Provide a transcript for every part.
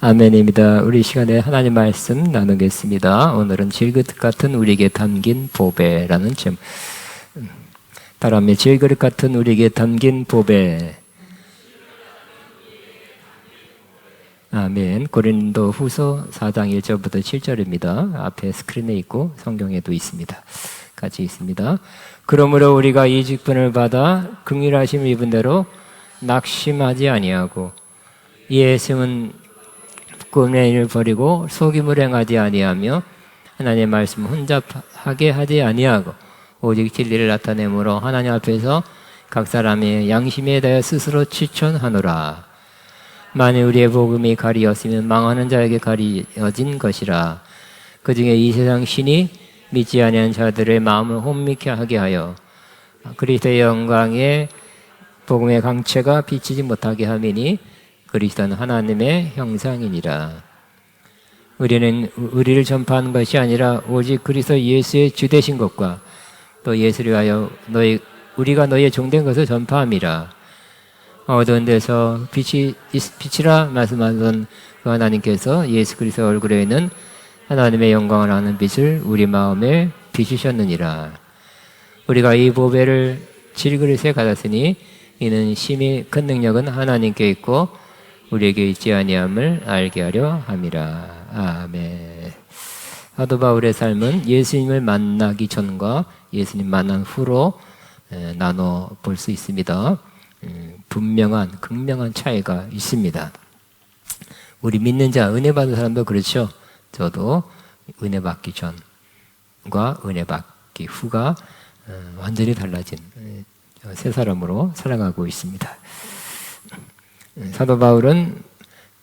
아멘입니다. 우리 시간에 하나님 말씀 나누겠습니다. 오늘은 질그릇 같은 우리에게 담긴 보배라는 제목. 따라하며 질그릇 같은 우리에게 담긴 보배. 아멘. 고린도 후서 4장 1절부터 7절입니다. 앞에 스크린에 있고 성경에도 있습니다. 같이 있습니다. 그러므로 우리가 이 직분을 받아 긍휼하심을 입은 대로 낙심하지 아니하고 이에 심은 꿈의 일을 버리고 속임을 행하지 아니하며 하나님의 말씀 혼자 하게 하지 아니하고 오직 진리를 나타내므로 하나님 앞에서 각 사람의 양심에 대하여 스스로 추천하노라. 만일 우리의 복음이 가리였으면 망하는 자에게 가리어진 것이라. 그 중에 이 세상 신이 믿지 아니한 자들의 마음을 혼미케 하게 하여 그리스도의 영광의 복음의 강체가 비치지 못하게 함이니 그리스도는 하나님의 형상이니라. 우리는 의리를 전파하는 것이 아니라 오직 그리스도 예수의 주 되신 것과 또 예수를 위하여 우리가 너희의 종된 것을 전파함이라. 어두운 데서 빛이라 말씀하던 그 하나님께서 예수 그리스도 얼굴에 있는 하나님의 영광을 아는 빛을 우리 마음에 비추셨느니라. 우리가 이 보배를 질그릇에 받았으니 이는 심히 큰 능력은 하나님께 있고 우리에게 있지 아니함을 알게 하려 함이라. 아멘. 사도 바울의 삶은 예수님을 만나기 전과 예수님 만난 후로 나눠 볼 수 있습니다. 분명한 극명한 차이가 있습니다. 우리 믿는 자, 은혜 받은 사람도 그렇죠. 저도 은혜 받기 전과 은혜 받기 후가 완전히 달라진 새 사람으로 살아가고 있습니다. 사도 바울은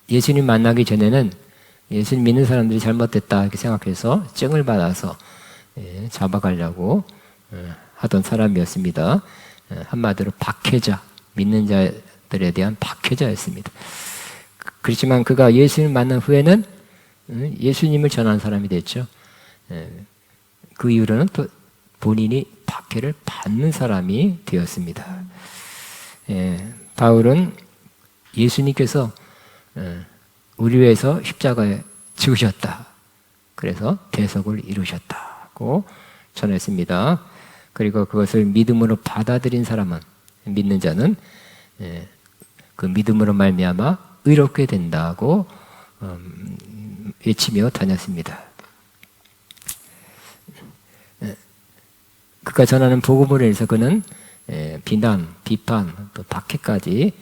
예수님 만나기 전에는 예수님 믿는 사람들이 잘못됐다 이렇게 생각해서 증을 받아서 잡아가려고 하던 사람이었습니다. 한마디로 박해자, 믿는 자들에 대한 박해자였습니다. 그렇지만 그가 예수님을 만난 후에는 예수님을 전한 사람이 됐죠. 그 이후로는 또 본인이 박해를 받는 사람이 되었습니다. 바울은 예수님께서 우리 위해서 십자가에 죽으셨다. 그래서 대속을 이루셨다고 전했습니다. 그리고 그것을 믿음으로 받아들인 사람은, 믿는 자는 그 믿음으로 말미암아 의롭게 된다고 외치며 다녔습니다. 그가 전하는 복음으로 인해서 그는 비난, 비판, 또 박해까지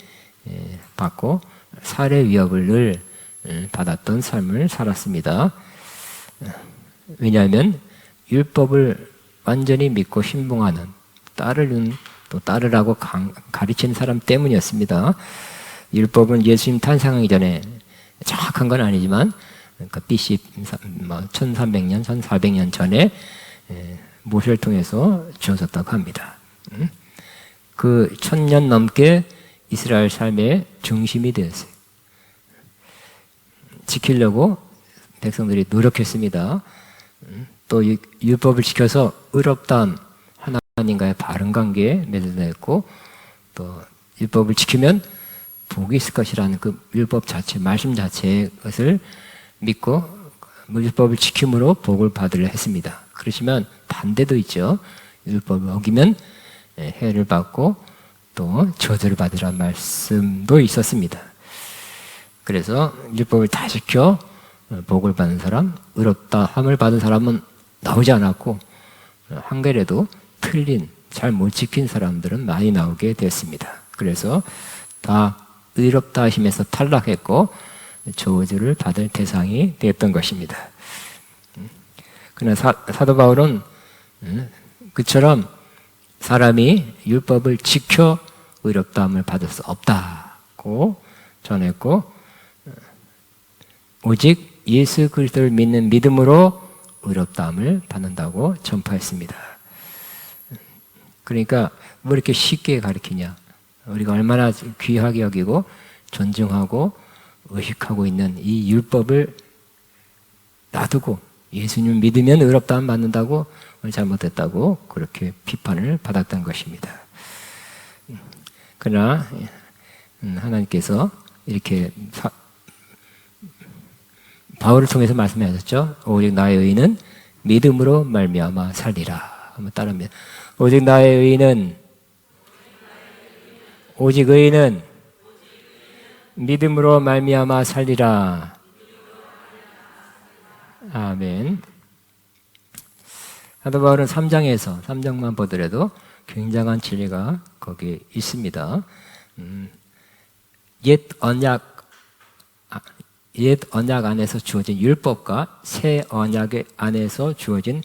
받고 살해 위협을 늘 받았던 삶을 살았습니다. 왜냐하면 율법을 완전히 믿고 신봉하는 또 따르라고 가르치는 사람 때문이었습니다. 율법은 예수님 탄생하기 전에 정확한 건 아니지만 그러니까 BC 1300년, 1400년 전에 모세를 통해서 주어졌다고 합니다. 그 1000년 넘게 이스라엘 삶의 중심이 되었어요. 지키려고 백성들이 노력했습니다. 또 율법을 지켜서 의롭다한 하나님과의 바른 관계에 맺어냈고 또 율법을 지키면 복이 있을 것이라는 그 율법 자체, 말씀 자체의 것을 믿고 율법을 지킴으로 복을 받으려 했습니다. 그렇지만 반대도 있죠. 율법을 어기면 해를 받고 또 저주를 받으라는 말씀도 있었습니다. 그래서 율법을 다 지켜 복을 받는 사람, 의롭다함을 받은 사람은 나오지 않았고 한결에도 틀린, 잘 못 지킨 사람들은 많이 나오게 됐습니다. 그래서 다 의롭다 하심에서 탈락했고 저주를 받을 대상이 되었던 것입니다. 그러나 사도 바울은 그처럼 사람이 율법을 지켜 의롭다함을 받을 수 없다고 전했고 오직 예수 그리스도를 믿는 믿음으로 의롭다함을 받는다고 전파했습니다. 그러니까 뭐 이렇게 쉽게 가르치냐, 우리가 얼마나 귀하게 여기고 존중하고 의식하고 있는 이 율법을 놔두고 예수님 믿으면 의롭다함 받는다고 잘못했다고 그렇게 비판을 받았던 것입니다. 그러나 하나님께서 이렇게 바울을 통해서 말씀하셨죠. 오직 나의 의는 믿음으로 말미암아 살리라. 한번 따라합니다. 오직 나의 의는 오직 의는 믿음으로 말미암아 살리라. 아멘. 사도 바울은 3장만 보더라도 굉장한 진리가 거기에 있습니다. 옛 언약 안에서 주어진 율법과 새 언약 안에서 주어진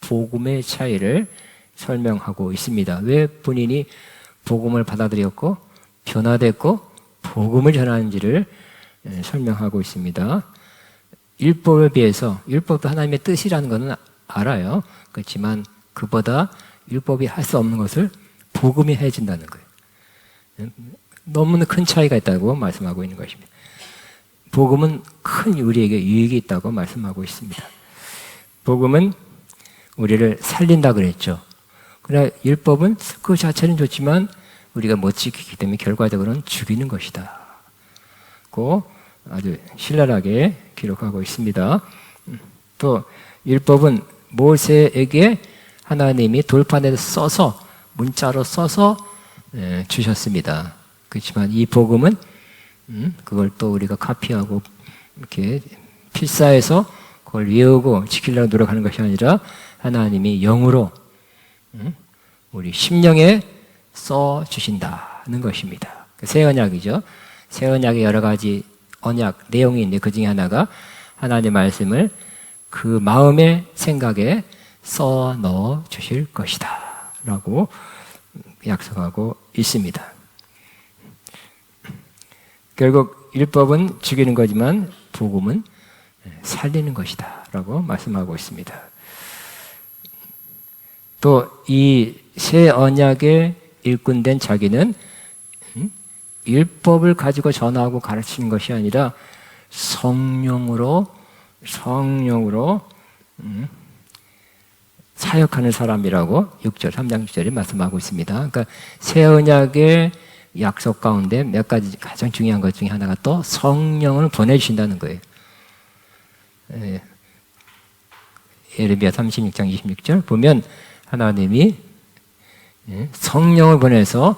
복음의 차이를 설명하고 있습니다. 왜 본인이 복음을 받아들였고 변화됐고 복음을 전하는지를 설명하고 있습니다. 율법에 비해서 율법도 하나님의 뜻이라는 것은 알아요. 그렇지만 그보다 율법이 할 수 없는 것을 복음이 해준다는 거예요. 너무나 큰 차이가 있다고 말씀하고 있는 것입니다. 복음은 큰 우리에게 유익이 있다고 말씀하고 있습니다. 복음은 우리를 살린다 그랬죠. 그러나 율법은 그 자체는 좋지만 우리가 못 지키기 때문에 결과적으로는 죽이는 것이다. 고 아주 신랄하게 기록하고 있습니다. 또 율법은 모세에게 하나님이 돌판에 써서 문자로 써서 주셨습니다. 그렇지만 이 복음은 그걸 또 우리가 카피하고 이렇게 필사해서 그걸 외우고 지키려고 노력하는 것이 아니라 하나님이 영으로 우리 심령에 써 주신다는 것입니다. 새 언약이죠. 새 언약에 여러 가지 언약 내용이 있는데 그 중에 하나가 하나님의 말씀을 그 마음의 생각에 써 넣어 주실 것이다 라고 약속하고 있습니다. 결국 율법은 죽이는 거지만 복음은 살리는 것이다 라고 말씀하고 있습니다. 또 이 새 언약의 일꾼된 자기는 율법을 가지고 전하고 가르치는 것이 아니라 성령으로 사역하는 사람이라고 6절, 3장 6절에 말씀하고 있습니다. 그러니까 새 언약의 약속 가운데 몇 가지 가장 중요한 것 중에 하나가 또 성령을 보내주신다는 거예요. 예레미야 36장 26절 보면 하나님이 성령을 보내서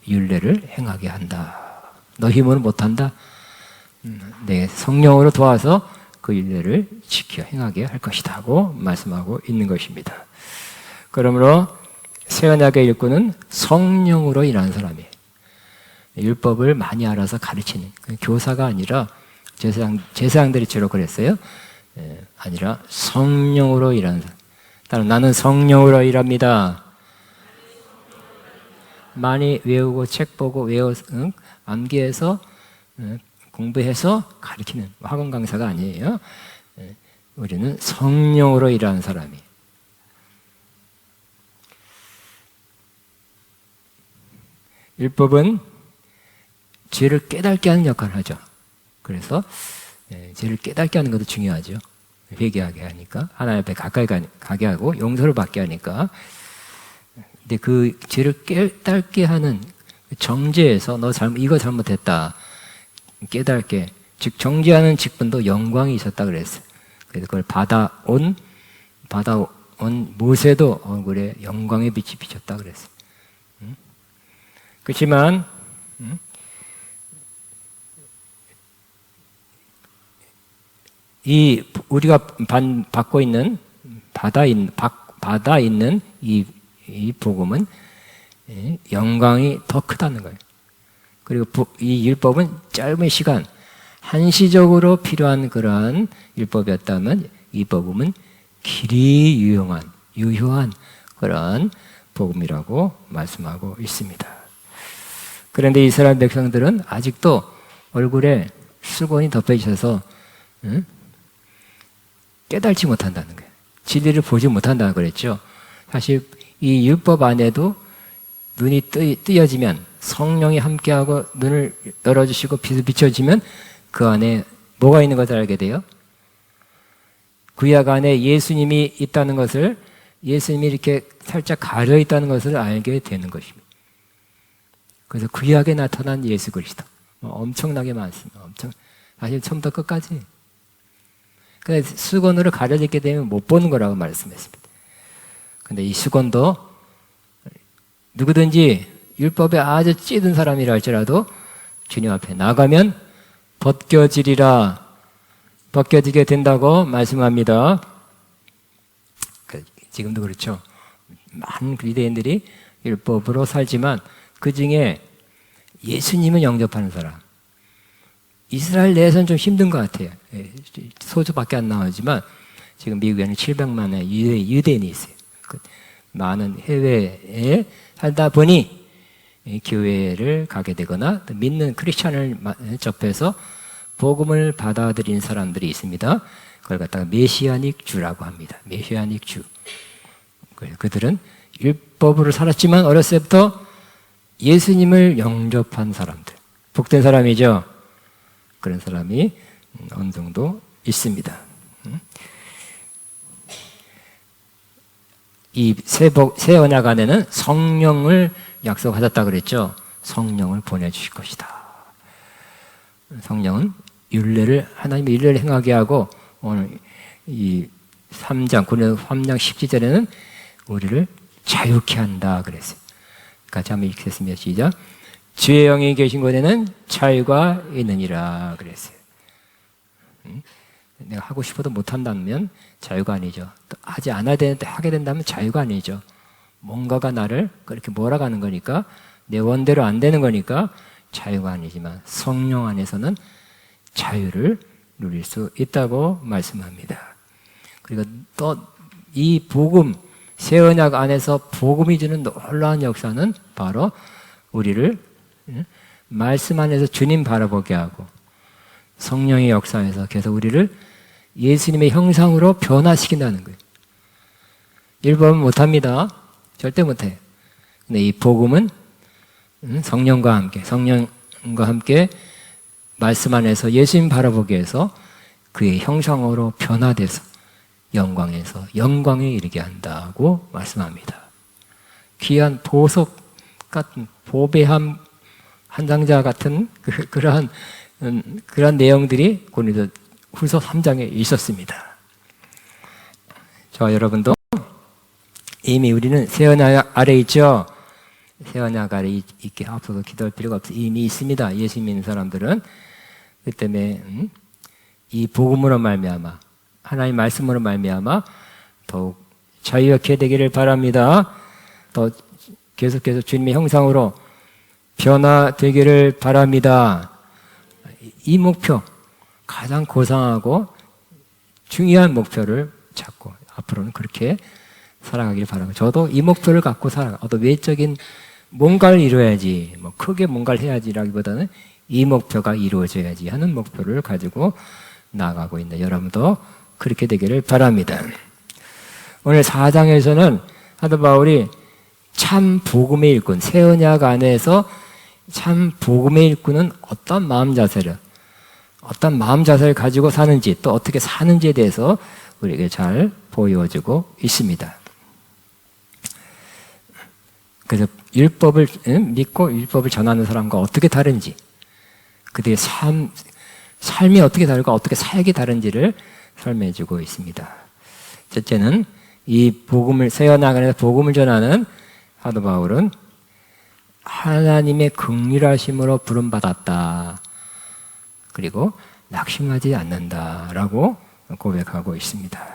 율례를 행하게 한다. 너 힘으로 못한다. 내 성령으로 도와서 그 율례를 지켜 행하게 할 것이다 고 말씀하고 있는 것입니다. 그러므로 새 언약의 일꾼은 성령으로 일하는 사람이에요. 율법을 많이 알아서 가르치는 교사가 아니라 제사장들이 주로 그랬어요. 아니라 성령으로 일하는 사람. 따라 나는 성령으로 일합니다. 많이 외우고 책 보고 암기해서 공부해서 가르치는 학원 강사가 아니에요. 우리는 성령으로 일하는 사람이. 율법은 죄를 깨닫게 하는 역할을 하죠. 그래서 죄를 깨닫게 하는 것도 중요하죠. 회개하게 하니까 하나님 앞에 가까이 가게 하고 용서를 받게 하니까. 근데 그 죄를 깨닫게 하는 정죄에서 너 이거 잘못했다 깨닫게 즉 정죄하는 직분도 영광이 있었다 그랬어요. 그래서 그걸 받아온 모세도 얼굴에 영광의 빛이 비쳤다 그랬어요. 그렇지만 이 우리가 받고 있는 받아 있는 이 복음은 영광이 더 크다는 거예요. 그리고 이 율법은 짧은 시간 한시적으로 필요한 그러한 율법이었다면 이 복음은 길이 유효한 그런 복음이라고 말씀하고 있습니다. 그런데 이스라엘 백성들은 아직도 얼굴에 수건이 덮여있어서 깨달지 못한다는 거예요. 진리를 보지 못한다고 그랬죠. 사실 이 율법 안에도 눈이 뜨여지면 성령이 함께하고 눈을 열어주시고 빛을 비춰주면 그 안에 뭐가 있는 것을 알게 돼요? 구약 안에 예수님이 있다는 것을 예수님이 이렇게 살짝 가려 있다는 것을 알게 되는 것입니다. 그래서 구약에 나타난 예수 그리스도 엄청나게 많습니다. 사실 처음부터 끝까지 수건으로 가려지게 되면 못 보는 거라고 말씀했습니다. 근데 이 수건도 누구든지 율법에 아주 찌든 사람이라 할지라도 주님 앞에 나가면 벗겨지리라, 벗겨지게 된다고 말씀합니다. 지금도 그렇죠. 많은 유대인들이 율법으로 살지만 그 중에 예수님을 영접하는 사람, 이스라엘 내에서는 좀 힘든 것 같아요. 소수밖에 안 나오지만 지금 미국에는 700만의 유대인이 있어요. 많은 해외에 살다 보니 교회를 가게 되거나 믿는 크리스찬을 접해서 복음을 받아들인 사람들이 있습니다. 그걸 갖다가 메시아닉 주라고 합니다. 메시아닉 주. 그들은 율법으로 살았지만 어렸을 때부터 예수님을 영접한 사람들, 복된 사람이죠. 그런 사람이 어느 정도 있습니다. 이 새 언약 안에는 성령을 약속하셨다 그랬죠. 성령을 보내주실 것이다. 성령은 하나님의 율례를 행하게 하고, 오늘 이 3장, 고린도 3장 17절에는 우리를 자유케 한다 그랬어요. 같이 한번 읽겠습니다. 시작. 주의 영이 계신 곳에는 자유가 있느니라 그랬어요. 내가 하고 싶어도 못한다면 자유가 아니죠. 또 하지 않아야 되는데 하게 된다면 자유가 아니죠. 뭔가가 나를 그렇게 몰아가는 거니까, 내 원대로 안 되는 거니까 자유가 아니지만 성령 안에서는 자유를 누릴 수 있다고 말씀합니다. 그리고 또 이 복음, 새 언약 안에서 복음이 주는 놀라운 역사는 바로 우리를 말씀 안에서 주님 바라보게 하고 성령의 역사에서 계속 우리를 예수님의 형상으로 변화시킨다는 거예요. 율법은 못합니다. 절대 못해요. 근데 이 복음은 성령과 함께 말씀 안에서 예수님 바라보게 해서 그의 형상으로 변화돼서 영광에서 영광에 이르게 한다고 말씀합니다. 귀한 보석 같은 보배함 한 상자 같은 그러한 내용들이 고린도 후서 3장에 있었습니다. 저와 여러분도 이미 우리는 새 언약 아래 있죠. 새 언약 아래 있게 앞서서 기도할 필요가 없어요. 이미 있습니다. 예수 믿는 사람들은. 그 때문에 이 복음으로 말미암아, 하나님 말씀으로 말미암아 더욱 자유롭게 되기를 바랍니다. 더 계속해서 주님의 형상으로 변화되기를 바랍니다. 이 목표, 가장 고상하고 중요한 목표를 잡고 앞으로는 그렇게 살아가기를 바랍니다. 저도 이 목표를 갖고 어떤 외적인 뭔가를 이루어야지, 크게 뭔가를 해야지라기보다는 이 목표가 이루어져야지 하는 목표를 가지고 나아가고 있는 여러분도 그렇게 되기를 바랍니다. 오늘 4장에서는 사도 바울이 참 복음의 일꾼, 새 언약 안에서 참 복음의 일꾼은 어떤 마음 자세를 가지고 사는지, 또 어떻게 사는지에 대해서 우리에게 잘 보여주고 있습니다. 그래서 율법을 믿고 율법을 전하는 사람과 어떻게 다른지, 그들의 삶이 어떻게 다르고 어떻게 사역이 다른지를 설명해주고 있습니다. 첫째는 이 복음을, 새 언약 안에서 복음을 전하는 사도 바울은 하나님의 긍휼하심으로 부름받았다. 그리고 낙심하지 않는다라고 고백하고 있습니다.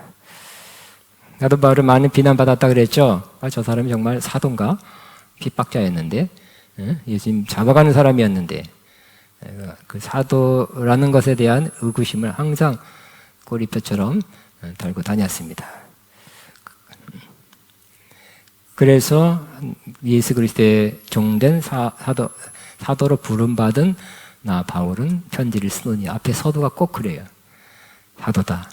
사도 바울은 많은 비난받았다 그랬죠. 저 사람이 정말 사도인가? 핍박자였는데, 예수님 잡아가는 사람이었는데, 그 사도라는 것에 대한 의구심을 항상 꼬리표처럼 달고 다녔습니다. 그래서 예수 그리스도의 종된 사도로 부름받은 나 바울은 편지를 쓰노니, 앞에 서두가 꼭 그래요. 사도다.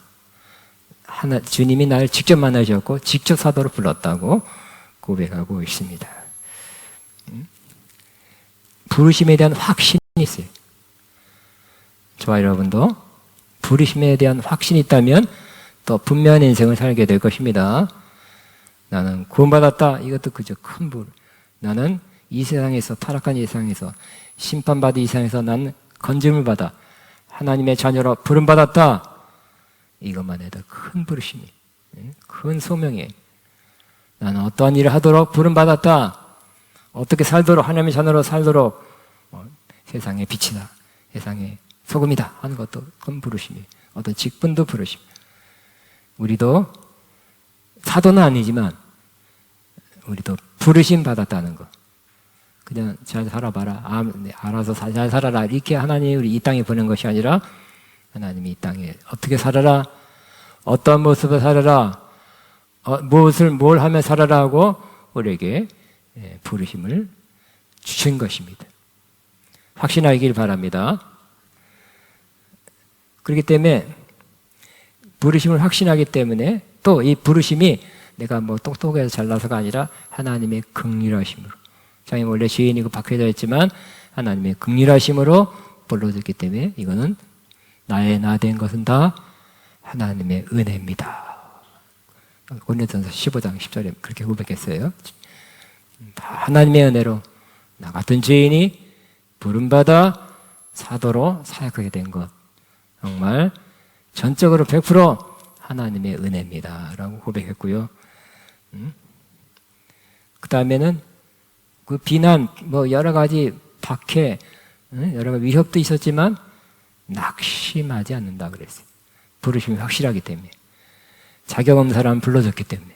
주님이 나를 직접 만나셨고 직접 사도로 불렀다고 고백하고 있습니다. 부르심에 대한 확신이 있어요. 저와 여러분도 부르심에 대한 확신이 있다면 또 분명한 인생을 살게 될 것입니다. 나는 구원받았다. 이것도 그저 큰 불. 나는 이 세상에서, 타락한 이 세상에서, 심판받은 이 세상에서 난 건짐을 받아 하나님의 자녀로 부름받았다. 이것만 해도 큰 부르심이, 큰 소명이에요. 나는 어떠한 일을 하도록 부름받았다. 어떻게 살도록, 하나님의 자녀로 살도록 세상의 빛이다, 세상의 소금이다 하는 것도 큰 부르심이에요. 어떤 직분도 부르심. 우리도 사도는 아니지만 우리도 부르심 받았다는 거. 그냥 잘 살아봐라, 알아서 잘 살아라, 이렇게 하나님이 우리 이 땅에 보낸 것이 아니라 하나님이 이 땅에 어떻게 살아라, 어떤 모습을 살아라, 뭘 하며 살아라 하고 우리에게 부르심을 주신 것입니다. 확신하길 바랍니다. 그렇기 때문에 부르심을 확신하기 때문에 또 이 부르심이 내가 뭐 똑똑해서 잘나서가 아니라 하나님의 긍휼하심으로, 자기 원래 죄인이고 박해자 있지만 하나님의 긍휼하심으로 불러줬기 때문에 이거는 나의 나 된 것은 다 하나님의 은혜입니다. 고린도전서 15장 10절에 그렇게 고백했어요. 하나님의 은혜로 나 같은 죄인이 부름받아 사도로 사역하게 된 것, 정말 전적으로 100% 하나님의 은혜입니다 라고 고백했고요. 그 다음에는 그 비난, 뭐 여러 가지 박해, 여러 가지 위협도 있었지만 낙심하지 않는다 그랬어요. 부르심이 확실하기 때문에, 자격 없는 사람 불러줬기 때문에.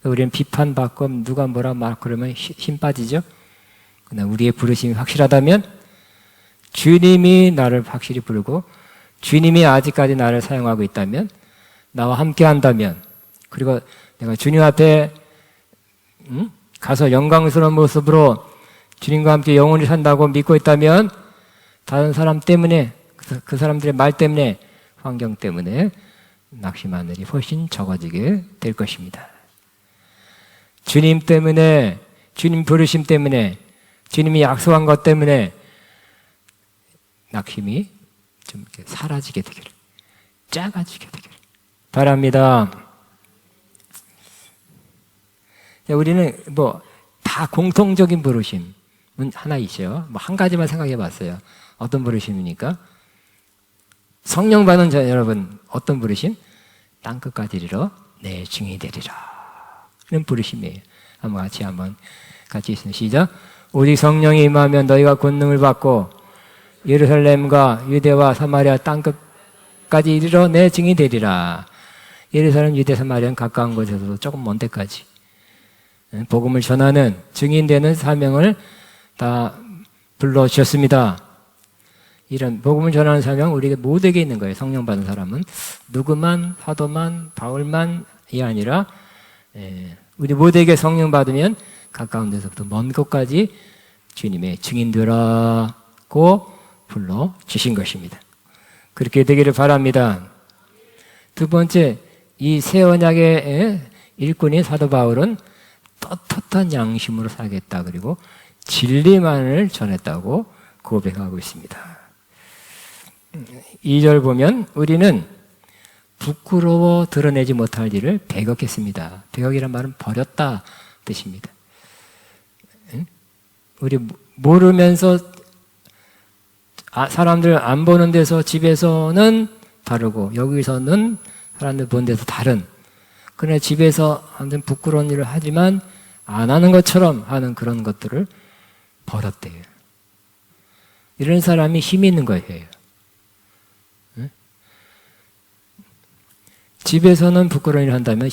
우리는 비판받고 누가 뭐라 막 그러면 힘 빠지죠. 그러나 우리의 부르심이 확실하다면, 주님이 나를 확실히 부르고 주님이 아직까지 나를 사용하고 있다면, 나와 함께 한다면, 그리고 내가 주님 앞에 가서 영광스러운 모습으로 주님과 함께 영원히 산다고 믿고 있다면, 다른 사람 때문에, 그 사람들의 말 때문에, 환경 때문에 낙심하는 일이 훨씬 적어지게 될 것입니다. 주님 때문에, 주님 부르심 때문에, 주님이 약속한 것 때문에 낙심이 좀 이렇게 사라지게 되기를, 작아지게 되기를 바랍니다. 우리는 뭐 다 공통적인 부르심은 하나 있어요. 뭐 한 가지만 생각해 봤어요. 어떤 부르심입니까? 성령 받은 자 여러분, 어떤 부르심? 땅끝까지 이르러 내 증인이 되리라, 이런 부르심이에요. 같이 있습니다. 시작. 오직 성령이 임하면 너희가 권능을 받고 예루살렘과 유대와 사마리아 땅끝까지 이르러 내 증인이 되리라. 예루살렘, 유대, 사마리아는 가까운 곳에서도 조금 먼 데까지 복음을 전하는, 증인되는 사명을 다 불러주셨습니다. 이런 복음을 전하는 사명 우리에게 모두에게 있는 거예요. 성령 받은 사람은 누구만, 사도만, 바울만이 아니라 우리 모두에게 성령 받으면 가까운 데서부터 먼 곳까지 주님의 증인되라고 불러주신 것입니다. 그렇게 되기를 바랍니다. 두 번째, 이 새 언약의 일꾼인 사도 바울은 떳떳한 양심으로 살겠다, 그리고 진리만을 전했다고 고백하고 있습니다. 2절 보면 우리는 부끄러워 드러내지 못할 일을 배격했습니다. 배격이란 말은 버렸다 뜻입니다. 우리 모르면서 사람들 안 보는 데서, 집에서는 다르고 여기서는 사람들 보는 데서 다른, 그러나 집에서 아무튼 부끄러운 일을 하지만 안 하는 것처럼 하는 그런 것들을 버렸대요. 이런 사람이 힘이 있는 거예요. 집에서는 부끄러운 일을 한다면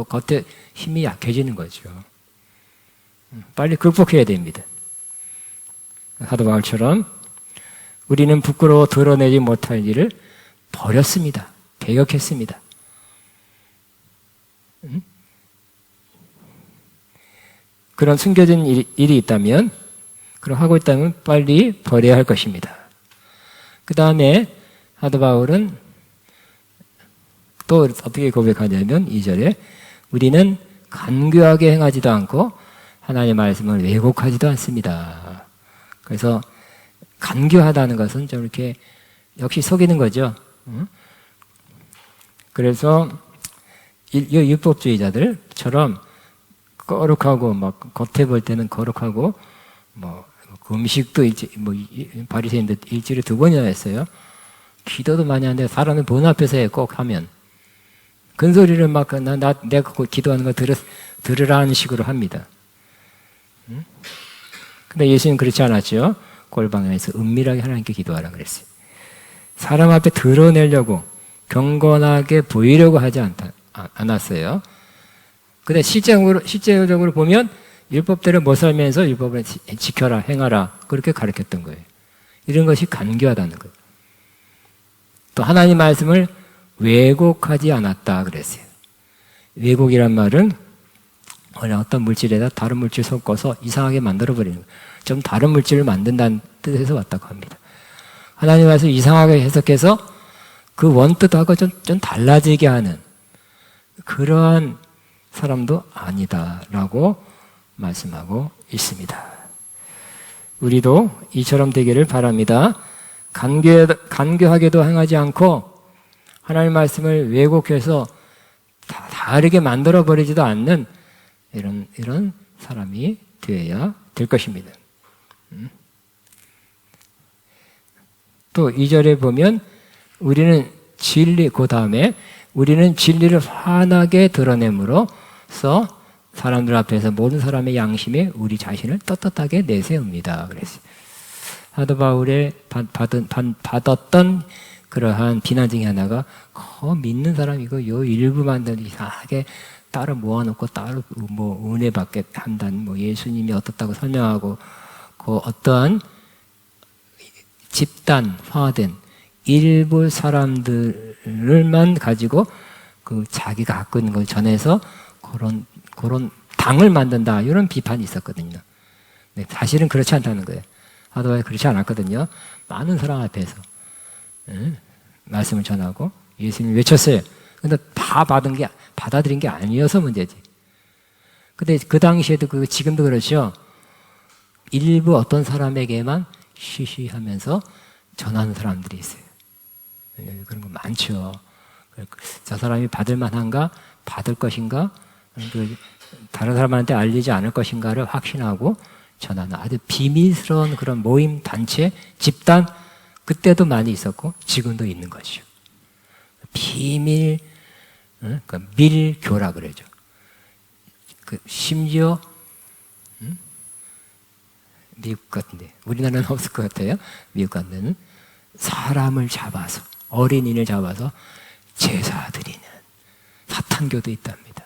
겉에 힘이 약해지는 거죠. 빨리 극복해야 됩니다. 사도 바울처럼 우리는 부끄러워 드러내지 못할 일을 버렸습니다. 배격했습니다. 그런 숨겨진 일이 있다면, 그럼 하고 있다면 빨리 버려야 할 것입니다. 그 다음에 사도 바울은 또 어떻게 고백하냐면 2절에 우리는 간교하게 행하지도 않고 하나님의 말씀을 왜곡하지도 않습니다. 그래서 간교하다는 것은 좀 이렇게 역시 속이는 거죠. 그래서 율법주의자들처럼 거룩하고 막 겉에 볼 때는 거룩하고 뭐 음식도 바리새인들 일주일에 2번이나 했어요. 기도도 많이 하는데 사람은 본 앞에서 해, 꼭 하면. 큰 소리를 막, 내가 기도하는 거 들으라는 식으로 합니다. 근데 예수님은 그렇지 않았죠. 골방에서 은밀하게 하나님께 기도하라 그랬어요. 사람 앞에 드러내려고, 경건하게 보이려고 하지 않았어요. 근데 실제적으로 보면 율법대로 못 살면서 율법을 지켜라, 행하라, 그렇게 가르쳤던 거예요. 이런 것이 간교하다는 거예요. 또 하나님 말씀을 왜곡하지 않았다 그랬어요. 왜곡이란 말은 어떤 물질에다 다른 물질 섞어서 이상하게 만들어버리는 거예요. 좀 다른 물질을 만든다는 뜻에서 왔다고 합니다. 하나님 말씀 이상하게 해석해서 그 원뜻하고 좀 달라지게 하는 그러한 사람도 아니다라고 말씀하고 있습니다. 우리도 이처럼 되기를 바랍니다. 간교하게도 행하지 않고 하나님 말씀을 왜곡해서 다르게 만들어버리지도 않는 이런 사람이 되어야 될 것입니다. 또 2절에 보면 우리는 그 다음에 우리는 진리를 환하게 드러냄으로써 사람들 앞에서 모든 사람의 양심에 우리 자신을 떳떳하게 내세웁니다. 그랬어요. 사도 바울의 받았던 그러한 비난 중에 하나가 믿는 사람 이거 요 일부만 이상하게 따로 모아놓고 따로 뭐 은혜 받게 한다는 뭐 예수님이 어떻다고 설명하고 그 어떠한 집단화된 일부 사람들만 가지고 그 자기가 갖고 있는 걸 전해서 그런 당을 만든다 이런 비판이 있었거든요. 네, 사실은 그렇지 않다는 거예요. 하도에 그렇지 않았거든요. 많은 사람 앞에서 말씀을 전하고 예수님이 외쳤어요. 근데 다 받아들인 게 아니어서 문제지. 근데 그 당시에도 지금도 그렇죠. 일부 어떤 사람에게만 쉬쉬하면서 전하는 사람들이 있어요. 그런 거 많죠. 저 사람이 받을 만한가, 받을 것인가, 다른 사람한테 알리지 않을 것인가를 확신하고 전하는 아주 비밀스러운 그런 모임, 단체, 집단, 그때도 많이 있었고 지금도 있는 것이죠. 비밀, 그러니까 밀교라 그러죠. 심지어 미국 같은데 우리나라는 없을 것 같아요. 미국 같은 데는 사람을 잡아서 어린이를 잡아서 제사 드리는 사탄교도 있답니다.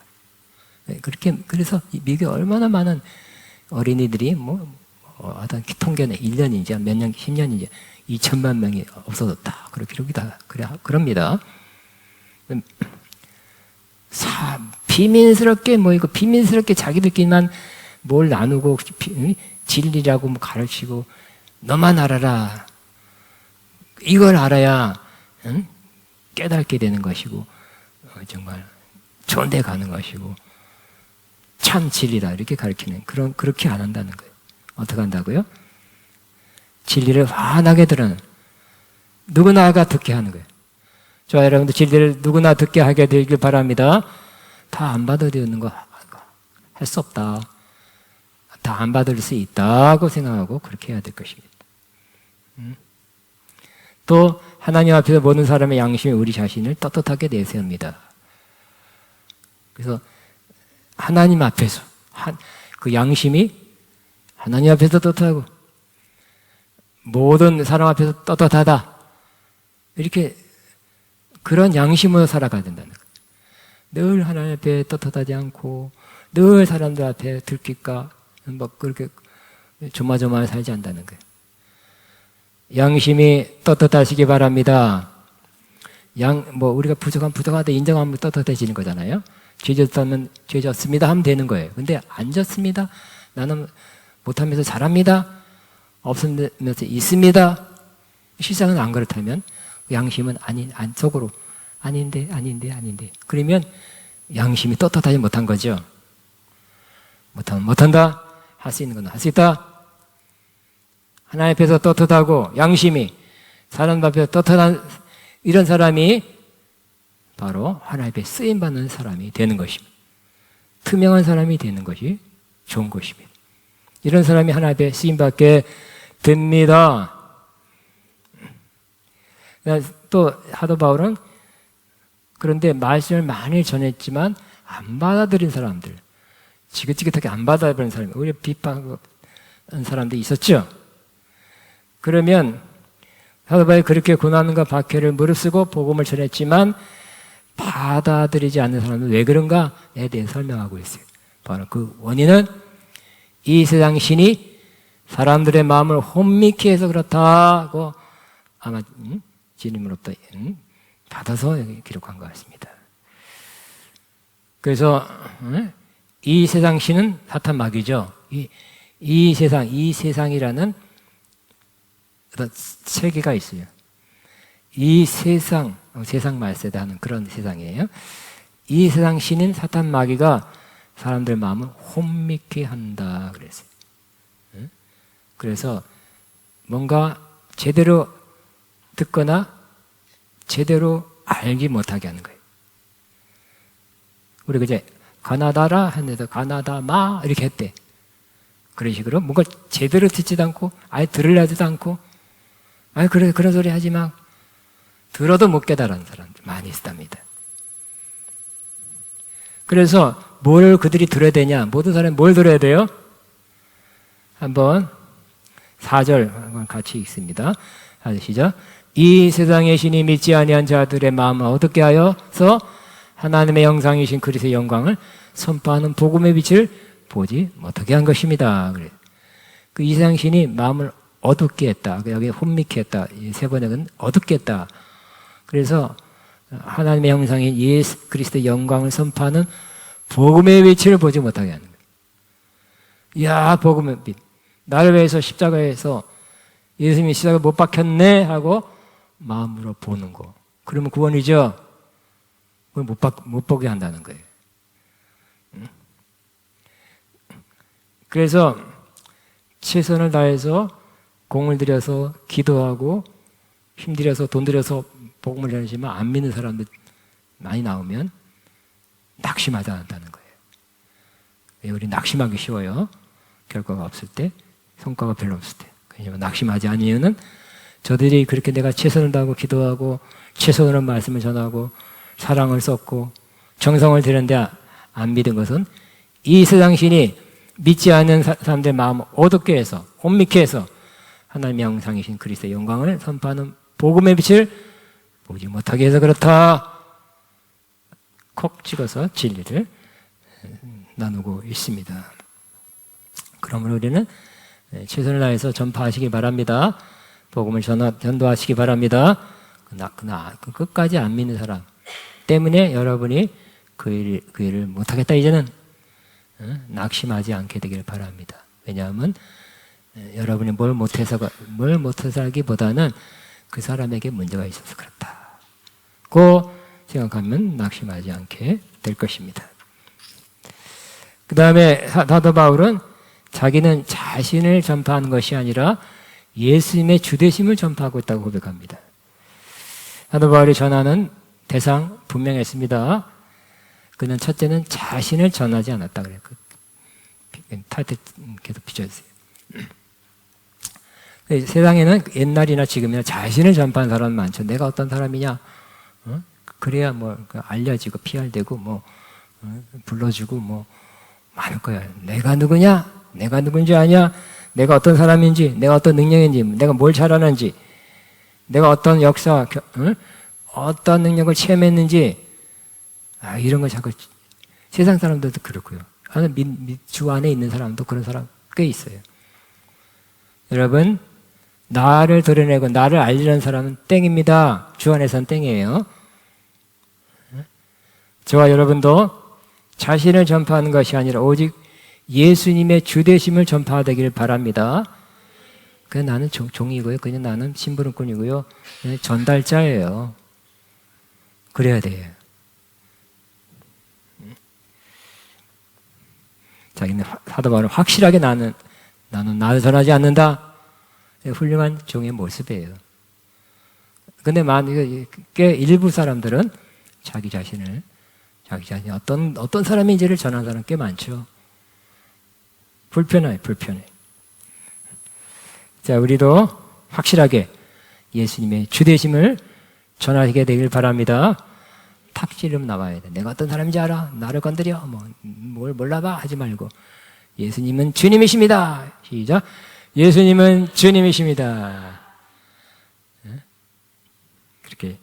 그래서 미국에 얼마나 많은 어린이들이 어떤 통계는 1년인지 몇 년, 10년인지 2천만 명이 없어졌다. 그렇게 기록이 다 그럽니다. 비밀스럽게 비밀스럽게 자기들끼리만 뭘 나누고 진리라고 가르치고 너만 알아라. 이걸 알아야 깨닫게 되는 것이고 정말 좋은 데 가는 것이고 참 진리다 이렇게 가르치는 그렇게 안 한다는 거예요. 어떻게 한다고요? 진리를 환하게 드러내는 누구나가 듣게 하는 거예요. 자, 여러분들 진리를 누구나 듣게 하게 되길 바랍니다. 다 안 받아들이는 거 할 수 없다. 다 안 받을 수 있다고 생각하고 그렇게 해야 될 것입니다. 또 하나님 앞에서 모든 사람의 양심이 우리 자신을 떳떳하게 내세웁니다. 그래서 하나님 앞에서 그 양심이 하나님 앞에서 떳떳하고 모든 사람 앞에서 떳떳하다. 이렇게 그런 양심으로 살아가야 된다는 거예요. 늘 하나님 앞에 떳떳하지 않고 늘 사람들 앞에 들킬까 그렇게 조마조마 살지 않는다는 거예요. 양심이 떳떳하시기 바랍니다. 우리가 부족하다 인정하면 떳떳해지는 거잖아요. 죄졌다면 죄졌습니다 하면 되는 거예요. 근데 안 졌습니다. 나는 못하면서 잘합니다. 없으면서 있습니다. 실상은 안 그렇다면 양심은 속으로 아닌데. 그러면 양심이 떳떳하지 못한 거죠. 못한다. 할 수 있는 건 할 수 있다. 하나님 앞에서 떳떳하고 양심이 사람 앞에서 떳떳한 이런 사람이 바로 하나님 앞에 쓰임받는 사람이 되는 것입니다. 투명한 사람이 되는 것이 좋은 것입니다. 이런 사람이 하나님 앞에 쓰임받게 됩니다. 또 사도 바울은 그런데 말씀을 많이 전했지만 안 받아들인 사람들, 지긋지긋하게 안 받아들인 사람이 오히려 비판하는 사람들이 있었죠. 그러면 사도 바울이 그렇게 고난과 박해를 무릅쓰고 복음을 전했지만 받아들이지 않는 사람은 왜 그런가에 대해 설명하고 있어요. 바로 그 원인은 이 세상 신이 사람들의 마음을 혼미케 해서 그렇다고 아마 주님으로부터 받아서 여기 기록한 것 같습니다. 그래서 이 세상 신은 사탄 마귀죠. 이 세상이라는 어떤 세계가 있어요. 이 세상 말세다는 그런 세상이에요. 이 세상 신인 사탄 마귀가 사람들 마음을 혼미케 한다 그랬어요. 그래서 뭔가 제대로 듣거나 제대로 알지 못하게 하는 거예요. 우리가 이제 가나다라 했는데 가나다마 이렇게 했대. 그런 식으로 뭔가 제대로 듣지도 않고 아예 들으려지도 않고 아예 그런 소리 하지 마. 들어도 못 깨달은 사람들 많이 있답니다. 그래서 뭘 그들이 들어야 되냐? 모든 사람이 뭘 들어야 돼요? 한번 4절 같이 읽습니다. 시작. 이 세상의 신이 믿지 아니한 자들의 마음을 어둡게 하여서 하나님의 형상이신 그리스도의 영광을 선포하는 복음의 빛을 보지 못하게 한 것입니다. 그래. 그 이 세상 신이 마음을 어둡게 했다. 여기 혼미케 했다. 세 번역은 어둡게 했다. 그래서 하나님의 형상인 예수 그리스도의 영광을 선포하는 복음의 빛을 보지 못하게 하는 거예요. 이야, 복음의 빛. 나를 위해서 십자가에서 예수님이 십자가에 못 박혔네 하고 마음으로 보는 거. 그러면 구원이죠. 그걸 못 보게 한다는 거예요. 그래서 최선을 다해서 공을 들여서 기도하고 힘들여서 돈 들여서 복음을 전하지만 안 믿는 사람들 많이 나오면 낙심하지 않는다는 거예요. 왜 우리 낙심하기 쉬워요? 결과가 없을 때, 성과가 별로 없을 때. 왜냐하면 낙심하지 않는 이유는 저들이 그렇게 내가 최선을 다하고 기도하고 최선으로 말씀을 전하고 사랑을 쏟고 정성을 들였는데 안 믿은 것은 이 세상 신이 믿지 않는 사람들의 마음을 어둡게 해서 혼미케 해서 하나님의 형상이신 그리스도의 영광을 선포하는 복음의 빛을 보지 못하게 해서 그렇다. 콕 찍어서 진리를 나누고 있습니다. 그러므로 우리는 최선을 다해서 전파하시기 바랍니다. 복음을 전도하시기 바랍니다. 끝까지 안 믿는 사람 때문에 여러분이 그 일을 못하겠다 이제는 낙심하지 않게 되기를 바랍니다. 왜냐하면 여러분이 뭘 못해서라기보다는 그 사람에게 문제가 있어서 그렇다고 생각하면 낙심하지 않게 될 것입니다. 그 다음에 사도 바울은 자기는 자신을 전파하는 것이 아니라 예수님의 주되심을 전파하고 있다고 고백합니다. 사도 바울이 전하는 대상 분명했습니다. 그는 첫째는 자신을 전하지 않았다 그래요. 타이틀 계속 비춰주세요. 세상에는 옛날이나 지금이나 자신을 전파하는 사람은 많죠. 내가 어떤 사람이냐, 그래야 뭐 알려지고 PR되고 불러주고 많을 거야. 내가 누구냐, 내가 누군지 아냐, 내가 어떤 사람인지, 내가 어떤 능력인지, 내가 뭘 잘하는지, 내가 어떤 역사, 어떤 능력을 체험했는지, 이런 거 자꾸 세상 사람들도 그렇고요. 주 안에 있는 사람도 그런 사람 꽤 있어요. 여러분, 나를 드러내고 나를 알리는 사람은 땡입니다. 주 안에서는 땡이에요. 저와 여러분도 자신을 전파하는 것이 아니라 오직 예수님의 주되심을 전파되기를 바랍니다. 그냥 나는 종이고요. 그냥 나는 심부름꾼이고요. 그냥 전달자예요. 그래야 돼요. 자기는 사도 바울은 확실하게 나는 나를 전하지 않는다. 훌륭한 종의 모습이에요. 근데 꽤 일부 사람들은 자기 자신이 어떤 사람인지를 전하는 사람 꽤 많죠. 불편해. 자, 우리도 확실하게 예수님의 주되심을 전하게 되길 바랍니다. 탁 찌르면 나와야 돼. 내가 어떤 사람인지 알아? 나를 건드려? 뭘 몰라봐? 하지 말고. 예수님은 주님이십니다. 시작. 예수님은 주님이십니다. 그렇게.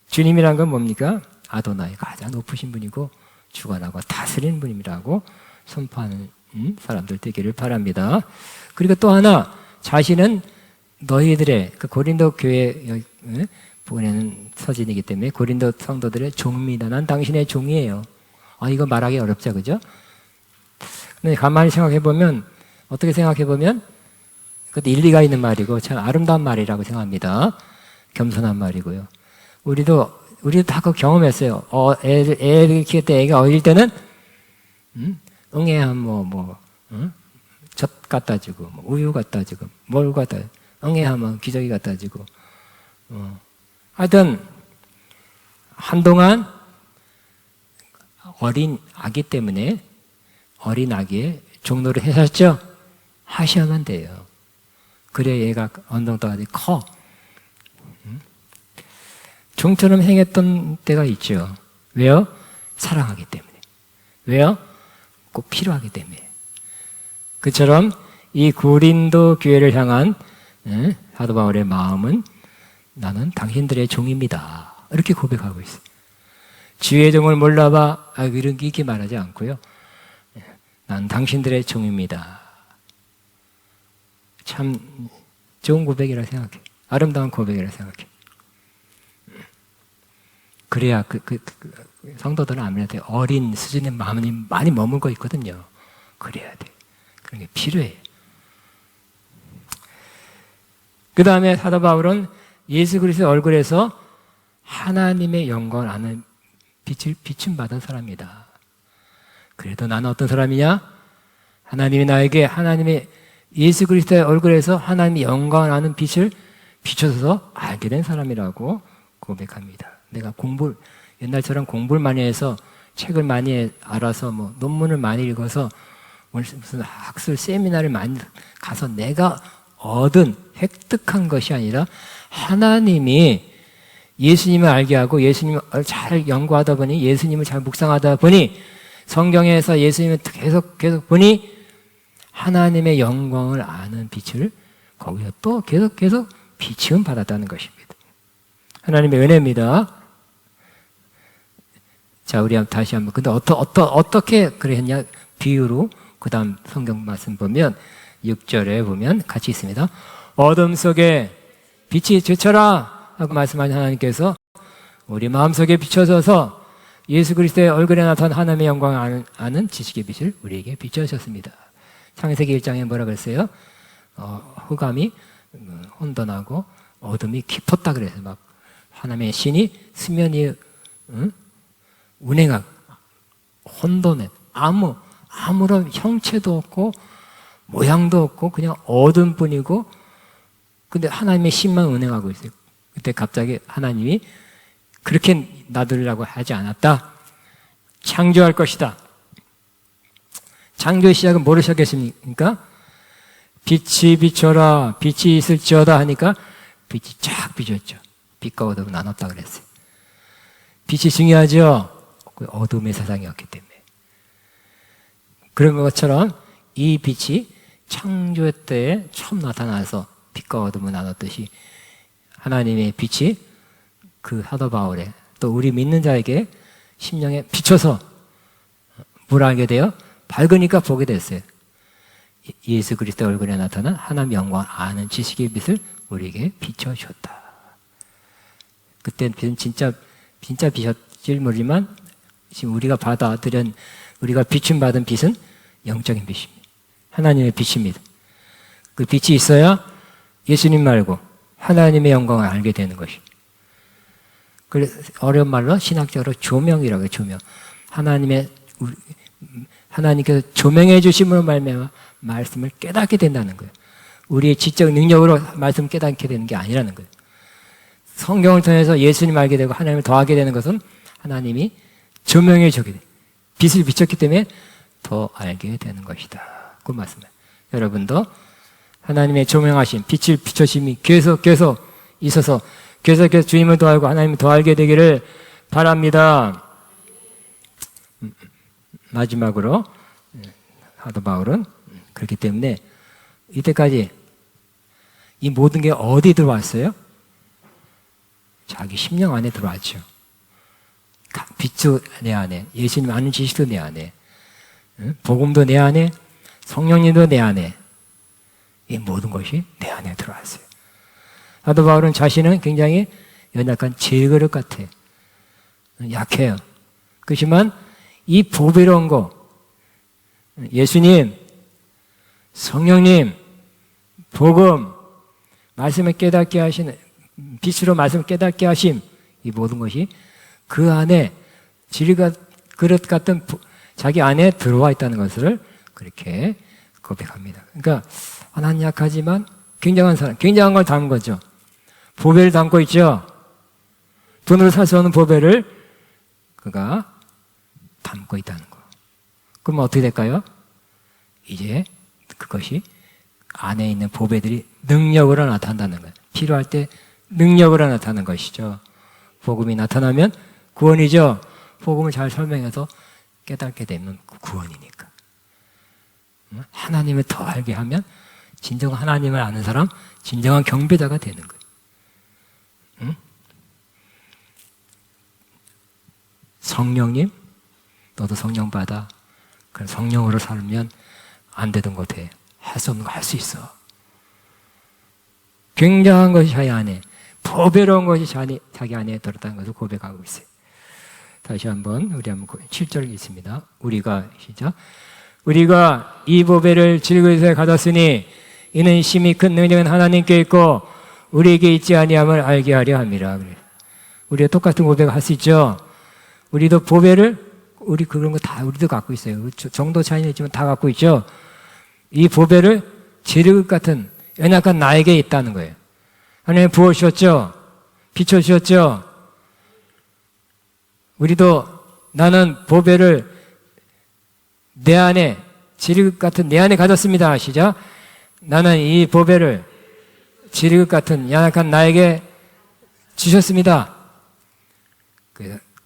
주님이란 건 뭡니까? 아도나이, 가장 높으신 분이고 주관하고 다스리는 분이라고 선포하는 사람들 되기를 바랍니다. 그리고 또 하나, 자신은 너희들의, 그 고린도 교회 보내는 서신이기 때문에 고린도 성도들의 종입니다. 난 당신의 종이에요. 이거 말하기 어렵죠, 그죠? 근데 가만히 생각해보면, 어떻게 생각해보면, 그것도 일리가 있는 말이고 참 아름다운 말이라고 생각합니다. 겸손한 말이고요. 우리도 다 그거 경험했어요. 애를 키울 때, 애가 어릴 때는, 응애야, 젖 갖다 주고, 우유 갖다 주고, 뭘 갖다, 응애하면 기저귀 갖다 주고, 하여튼, 한동안 어린 아기 때문에 어린 아기의 종로를 하셨죠? 하셔야만 돼요. 그래야 얘가 어느 정도까지 커. 종처럼 행했던 때가 있죠. 왜요? 사랑하기 때문에. 왜요? 꼭 필요하기 때문에. 그처럼 이 고린도 교회를 향한 사도 바울의 마음은 나는 당신들의 종입니다. 이렇게 고백하고 있어요. 주의 종을 몰라봐. 이렇게 말하지 않고요. 난 당신들의 종입니다. 참 좋은 고백이라 생각해. 아름다운 고백이라 생각해. 그래야 성도들은 아무래도 어린 수준의 마음이 많이 머물고 있거든요. 그래야 돼. 그런 게 필요해요. 그 다음에 사도 바울은 예수 그리스도의 얼굴에서 하나님의 영광을 아는 빛을 비춤받은 사람이다. 그래도 나는 어떤 사람이냐? 하나님이 나에게 하나님의 예수 그리스도의 얼굴에서 하나님의 영광을 아는 빛을 비춰서 알게 된 사람이라고 고백합니다. 내가 옛날처럼 공부를 많이 해서 책을 많이 알아서 논문을 많이 읽어서 무슨 학술 세미나를 많이 가서 내가 획득한 것이 아니라 하나님이 예수님을 알게 하고 예수님을 잘 연구하다 보니 예수님을 잘 묵상하다 보니 성경에서 예수님을 계속 보니 하나님의 영광을 아는 빛을 거기서 또 계속 비치음 받았다는 것입니다. 하나님의 은혜입니다. 자, 우리 다시 한번. 근데 어떻게 그랬냐? 비유로 그 다음 성경 말씀 보면 6절에 보면 같이 있습니다. 어둠 속에 빛이 비쳐라 하고 말씀하신 하나님께서 우리 마음속에 비춰져서 예수 그리스도의 얼굴에 나타난 하나님의 영광을 아는 지식의 빛을 우리에게 비춰주셨습니다. 창세기 1장에 뭐라 그랬어요? 흑암이 혼돈하고 어둠이 깊었다 그래서 막 하나님의 신이 수면 위에 운행하고 혼돈해. 아무런 형체도 없고 모양도 없고 그냥 어둠뿐이고 근데 하나님의 신만 운행하고 있어요. 그때 갑자기 하나님이 그렇게 놔두려고 하지 않았다. 창조할 것이다. 창조의 시작은 뭐로 시작했습니까? 빛이 비춰라. 빛이 있을지어다 하니까 빛이 쫙 비쳤죠. 빛과 어둠을 나눴다 그랬어요. 빛이 중요하죠. 그 어둠의 세상이었기 때문에. 그런 것처럼 이 빛이 창조 때에 처음 나타나서 빛과 어둠을 나눴듯이 하나님의 빛이 그 사도 바울에 또 우리 믿는 자에게 심령에 비춰서 뭘 알게 돼요? 밝으니까 보게 됐어요. 예수 그리스도 얼굴에 나타난 하나님의 영광을 아는 지식의 빛을 우리에게 비춰주었다. 그때는 빛은 진짜 빛일지 모르지만 지금 우리가 우리가 비춤받은 빛은 영적인 빛입니다. 하나님의 빛입니다. 그 빛이 있어야 예수님 말고 하나님의 영광을 알게 되는 것이. 그래서 어려운 말로 신학적으로 조명이라고 해요. 조명. 하나님께서 조명해 주심으로 말미암아 말씀을 깨닫게 된다는 거예요. 우리의 지적 능력으로 말씀을 깨닫게 되는 게 아니라는 거예요. 성경을 통해서 예수님 알게 되고 하나님을 더하게 되는 것은 하나님이 조명해 주게 돼. 빛을 비췄기 때문에 더 알게 되는 것이다. 그 말씀이에요. 여러분도 하나님의 조명하심, 빛을 비춰심이 계속 있어서 계속해서 주님을 더 알고 하나님을 더 알게 되기를 바랍니다. 마지막으로 사도 바울은 그렇기 때문에 이때까지 이 모든 게 어디 들어왔어요? 자기 심령 안에 들어왔죠. 빛도 내 안에, 예수님 아는 지식도 내 안에, 복음도 내 안에, 성령님도 내 안에, 이 모든 것이 내 안에 들어왔어요. 사도 바울은 자신은 굉장히 연약한 질그릇 같아. 약해요. 그렇지만 이 보배로운 거, 예수님, 성령님, 복음, 말씀을 깨닫게 하시는, 빛으로 말씀을 깨닫게 하심, 이 모든 것이 그 안에 질그릇 같은 자기 안에 들어와 있다는 것을 그렇게 고백합니다. 그러니까 하나는 약하지만 굉장한 사람, 굉장한 걸 담은 거죠. 보배를 담고 있죠. 돈으로 살 수 없는 보배를 그가 담고 있다는 거. 그럼 어떻게 될까요? 이제 그것이 안에 있는 보배들이 능력으로 나타난다는 거예요. 필요할 때 능력으로 나타나는 것이죠. 복음이 나타나면 구원이죠. 복음을 잘 설명해서 깨닫게 되면 구원이니까. 하나님을 더 알게 하면 진정한 하나님을 아는 사람, 진정한 경배자가 되는 거예요. 응? 성령님, 너도 성령 받아. 그럼 성령으로 살면 안 되던 거 돼. 할 수 없는 거 할 수 있어. 굉장한 것이 자기 안에, 보배로운 것이 자기 안에 들었다는 것을 고백하고 있어요. 다시 한번 우리 한번 7절 있습니다. 우리가 시작. 우리가 이 보배를 질그릇에 가졌으니 이는 심히 큰 능력은 하나님께 있고 우리에게 있지 아니함을 알게 하려 함이라. 우리가 똑같은 고백을 할 수 있죠. 우리도 보배를 우리 그런 거 다 우리도 갖고 있어요. 정도 차이는 있지만 다 갖고 있죠. 이 보배를 질그릇 같은 연약한 나에게 있다는 거예요. 하나님 부어주셨죠. 비춰주셨죠. 우리도 나는 보배를 내 안에 질그릇 같은 내 안에 가졌습니다. 시작. 나는 이 보배를 질그릇 같은 연약한 나에게 주셨습니다.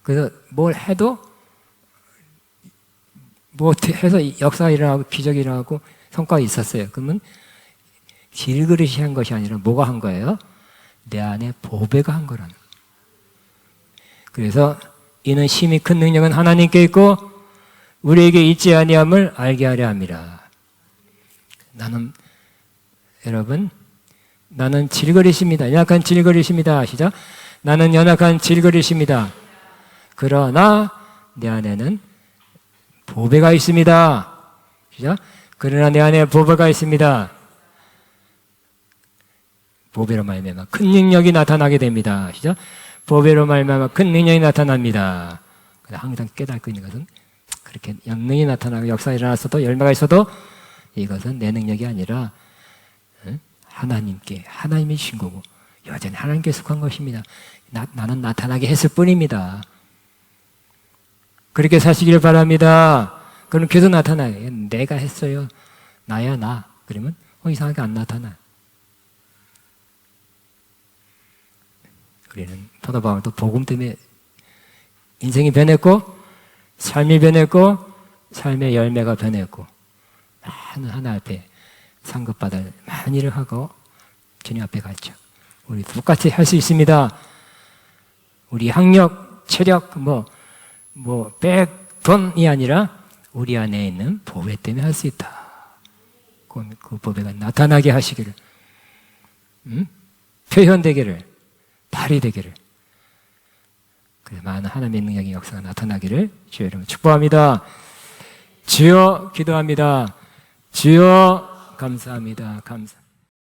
그래서 뭘 해도 뭐 해서 역사가 일어나고 기적이 일어나고 성과가 있었어요. 그러면 질그릇이 한 것이 아니라 뭐가 한 거예요? 내 안에 보배가 한 거라는 거예요. 그래서 이는 심히 큰 능력은 하나님께 있고 우리에게 있지 아니함을 알게 하려 함이라. 여러분, 나는 질그릇입니다. 연약한 질그릇입니다. 시작. 나는 연약한 질그릇입니다. 그러나 내 안에는 보배가 있습니다. 시작. 그러나 내 안에 보배가 있습니다. 보배로 말미암아 큰 능력이 나타나게 됩니다. 시작. 보배로 말미암아 큰 능력이 나타납니다. 항상 깨닫고 있는 것은 그렇게 영능이 나타나고 역사가 일어났어도 열매가 있어도 이것은 내 능력이 아니라 하나님이 주신 거고 여전히 하나님께 속한 것입니다. 나는 나타나게 했을 뿐입니다. 그렇게 사시길 바랍니다. 그럼 계속 나타나요. 내가 했어요. 나야 나. 그러면 이상하게 안 나타나요. 우리는 사도 바울도 복음 때문에 인생이 변했고 삶이 변했고 삶의 열매가 변했고 많은 하나 앞에 상급받을 많은 일을 하고 주님 앞에 갔죠. 우리 똑같이 할 수 있습니다. 우리 학력, 체력, 100돈이 아니라 우리 안에 있는 보배 때문에 할 수 있다. 그 보배가 나타나게 하시기를, 표현되기를, 발휘되기를, 그래서 많은 하나님의 능력의 역사가 나타나기를 주여 여러분 축복합니다. 주여 기도합니다. 주여 감사합니다. 감사.